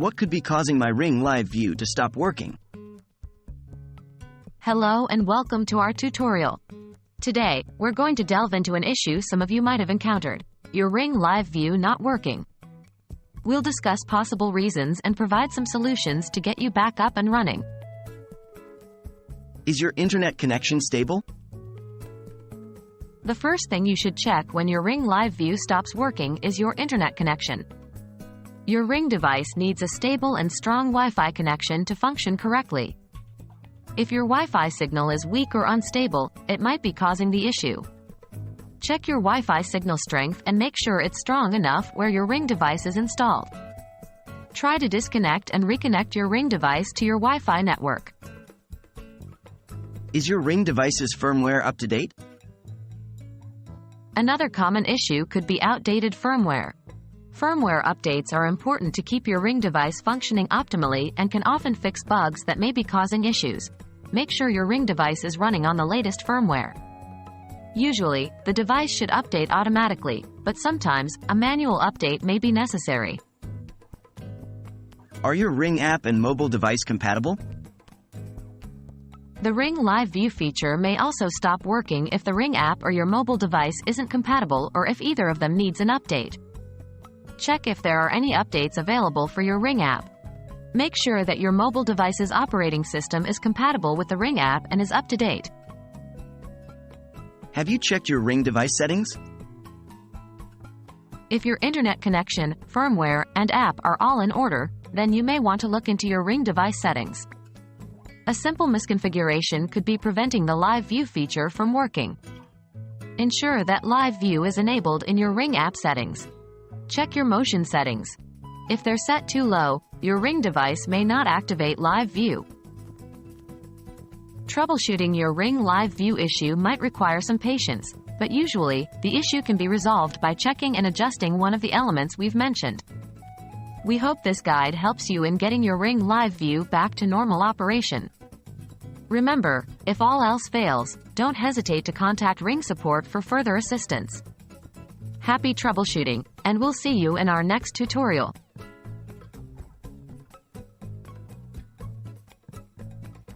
What could be causing my Ring Live View to stop working? Hello and welcome to our tutorial. Today, we're going to delve into an issue some of you might have encountered: your Ring Live View not working. We'll discuss possible reasons and provide some solutions to get you back up and running. Is your internet connection stable? The first thing you should check when your Ring Live View stops working is your internet connection. Your Ring device needs a stable and strong Wi-Fi connection to function correctly. If your Wi-Fi signal is weak or unstable, it might be causing the issue. Check your Wi-Fi signal strength and make sure it's strong enough where your Ring device is installed. Try to disconnect and reconnect your Ring device to your Wi-Fi network. Is your Ring device's firmware up to date? Another common issue could be outdated firmware. Firmware updates are important to keep your Ring device functioning optimally and can often fix bugs that may be causing issues. Make sure your Ring device is running on the latest firmware. Usually, the device should update automatically, but sometimes, a manual update may be necessary. Are your Ring app and mobile device compatible? The Ring Live View feature may also stop working if the Ring app or your mobile device isn't compatible or if either of them needs an update. Check if there are any updates available for your Ring app. Make sure that your mobile device's operating system is compatible with the Ring app and is up to date. Have you checked your Ring device settings? If your internet connection, firmware, and app are all in order, then you may want to look into your Ring device settings. A simple misconfiguration could be preventing the Live View feature from working. Ensure that Live View is enabled in your Ring app settings. Check your motion settings. If they're set too low, your Ring device may not activate Live View. Troubleshooting your Ring Live View issue might require some patience, but usually, the issue can be resolved by checking and adjusting one of the elements we've mentioned. We hope this guide helps you in getting your Ring Live View back to normal operation. Remember, if all else fails, don't hesitate to contact Ring support for further assistance. Happy troubleshooting, and we'll see you in our next tutorial.